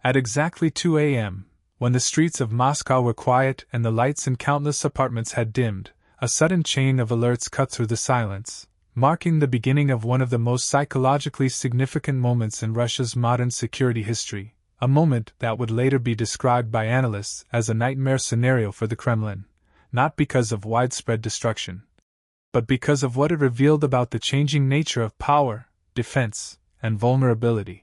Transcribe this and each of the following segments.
At exactly 2 a.m., when the streets of Moscow were quiet and the lights in countless apartments had dimmed, a sudden chain of alerts cut through the silence, marking the beginning of one of the most psychologically significant moments in Russia's modern security history, a moment that would later be described by analysts as a nightmare scenario for the Kremlin, not because of widespread destruction, but because of what it revealed about the changing nature of power, defense, and vulnerability.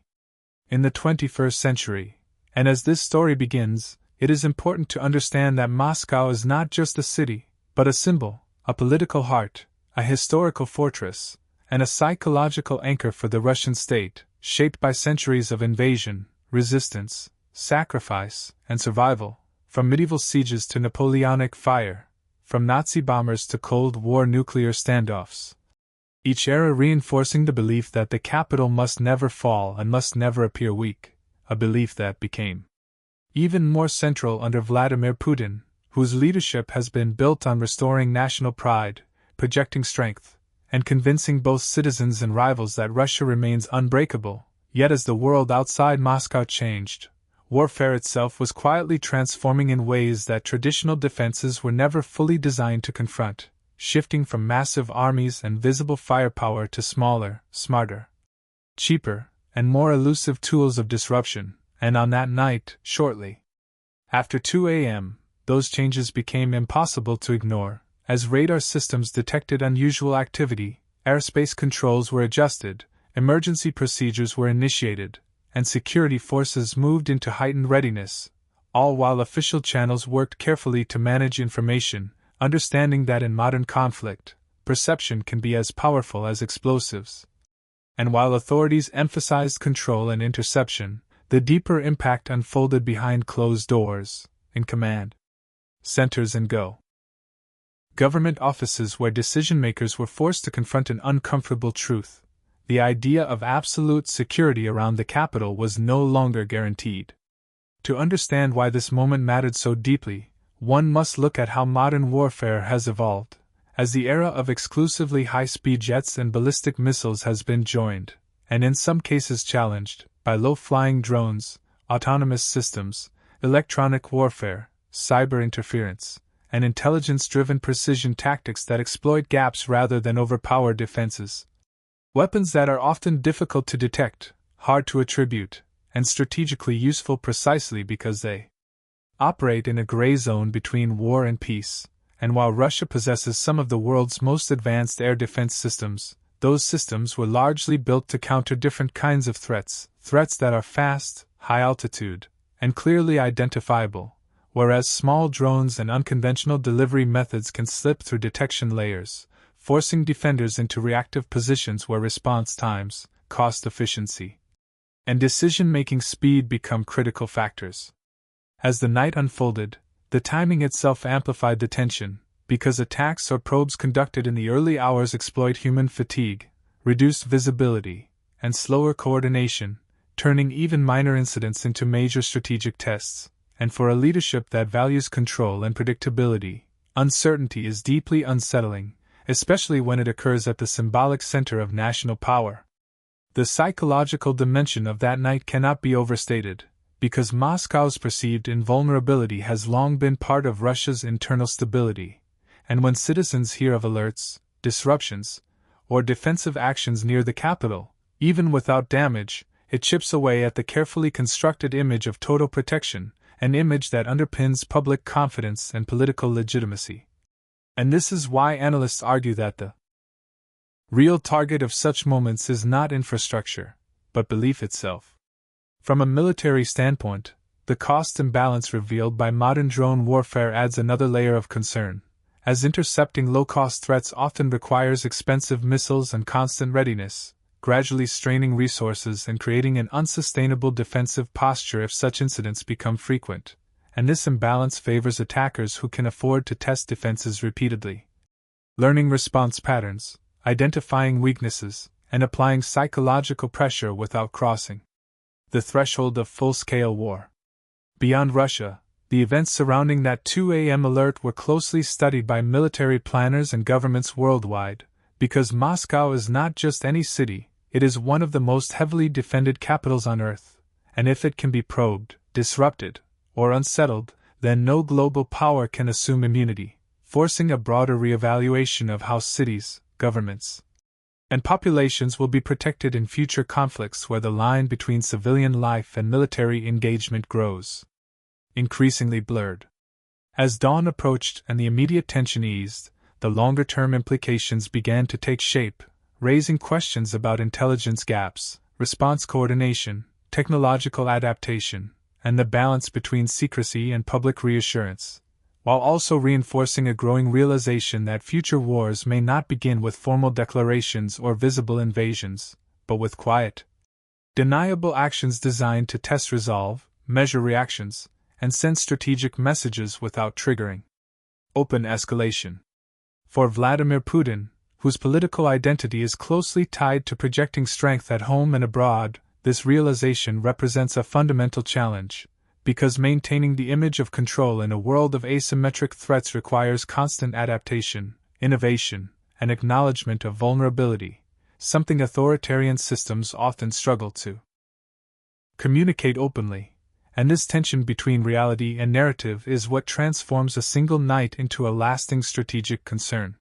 In the 21st century, and as this story begins, it is important to understand that Moscow is not just a city, but a symbol, a political heart, a historical fortress, and a psychological anchor for the Russian state, shaped by centuries of invasion, resistance, sacrifice, and survival, from medieval sieges to Napoleonic fire, from Nazi bombers to Cold War nuclear standoffs. Each era reinforcing the belief that the capital must never fall and must never appear weak, a belief that became even more central under Vladimir Putin, whose leadership has been built on restoring national pride, projecting strength, and convincing both citizens and rivals that Russia remains unbreakable. Yet as the world outside Moscow changed, warfare itself was quietly transforming in ways that traditional defenses were never fully designed to confront, shifting from massive armies and visible firepower to smaller, smarter, cheaper, and more elusive tools of disruption. And on that night, shortly after 2 a.m., those changes became impossible to ignore. As radar systems detected unusual activity, airspace controls were adjusted, emergency procedures were initiated, and security forces moved into heightened readiness, all while official channels worked carefully to manage information, understanding that in modern conflict, perception can be as powerful as explosives. And while authorities emphasized control and interception, the deeper impact unfolded behind closed doors, in command centers and government offices where decision-makers were forced to confront an uncomfortable truth. The idea of absolute security around the capital was no longer guaranteed. To understand why this moment mattered so deeply, one must look at how modern warfare has evolved, as the era of exclusively high-speed jets and ballistic missiles has been joined, and in some cases challenged, by low-flying drones, autonomous systems, electronic warfare, cyber interference, and intelligence-driven precision tactics that exploit gaps rather than overpower defenses. Weapons that are often difficult to detect, hard to attribute, and strategically useful precisely because they operate in a gray zone between war and peace. And while Russia possesses some of the world's most advanced air defense systems, those systems were largely built to counter different kinds of threats that are fast, high altitude, and clearly identifiable, whereas small drones and unconventional delivery methods can slip through detection layers, forcing defenders into reactive positions where response times, cost efficiency, and decision-making speed become critical factors. As the night unfolded, the timing itself amplified the tension, because attacks or probes conducted in the early hours exploit human fatigue, reduced visibility, and slower coordination, turning even minor incidents into major strategic tests. And for a leadership that values control and predictability, uncertainty is deeply unsettling, especially when it occurs at the symbolic center of national power. The psychological dimension of that night cannot be overstated, because Moscow's perceived invulnerability has long been part of Russia's internal stability, and when citizens hear of alerts, disruptions, or defensive actions near the capital, even without damage, it chips away at the carefully constructed image of total protection, an image that underpins public confidence and political legitimacy. And this is why analysts argue that the real target of such moments is not infrastructure, but belief itself. From a military standpoint, the cost imbalance revealed by modern drone warfare adds another layer of concern, as intercepting low-cost threats often requires expensive missiles and constant readiness, gradually straining resources and creating an unsustainable defensive posture if such incidents become frequent, and this imbalance favors attackers who can afford to test defenses repeatedly, learning response patterns, identifying weaknesses, and applying psychological pressure without crossing the threshold of full-scale war. Beyond Russia, the events surrounding that 2 a.m. alert were closely studied by military planners and governments worldwide, because Moscow is not just any city, it is one of the most heavily defended capitals on Earth, and if it can be probed, disrupted, or unsettled, then no global power can assume immunity, forcing a broader reevaluation of how cities, governments, and populations will be protected in future conflicts where the line between civilian life and military engagement grows increasingly blurred. As dawn approached and the immediate tension eased, the longer-term implications began to take shape, raising questions about intelligence gaps, response coordination, technological adaptation, and the balance between secrecy and public reassurance, while also reinforcing a growing realization that future wars may not begin with formal declarations or visible invasions, but with quiet, deniable actions designed to test resolve, measure reactions, and send strategic messages without triggering open escalation. For Vladimir Putin, whose political identity is closely tied to projecting strength at home and abroad, this realization represents a fundamental challenge, because maintaining the image of control in a world of asymmetric threats requires constant adaptation, innovation, and acknowledgement of vulnerability, something authoritarian systems often struggle to communicate openly. And this tension between reality and narrative is what transforms a single night into a lasting strategic concern.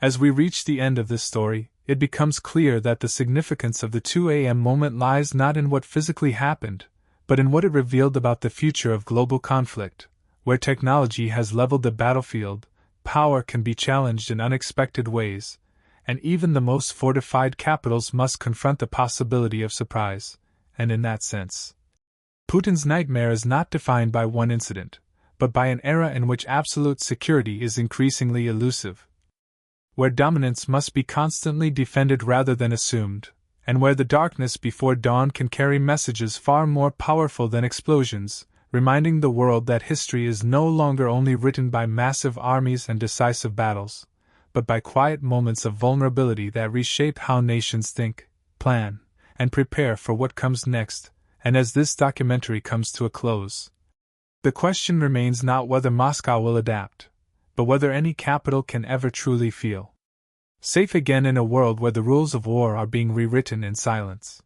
As we reach the end of this story, it becomes clear that the significance of the 2 a.m. moment lies not in what physically happened, but in what it revealed about the future of global conflict. Where technology has leveled the battlefield, power can be challenged in unexpected ways, and even the most fortified capitals must confront the possibility of surprise, and in that sense, Putin's nightmare is not defined by one incident, but by an era in which absolute security is increasingly elusive, where dominance must be constantly defended rather than assumed, and where the darkness before dawn can carry messages far more powerful than explosions, reminding the world that history is no longer only written by massive armies and decisive battles, but by quiet moments of vulnerability that reshape how nations think, plan, and prepare for what comes next. And as this documentary comes to a close, the question remains not whether Moscow will adapt, but whether any capital can ever truly feel safe again in a world where the rules of war are being rewritten in silence.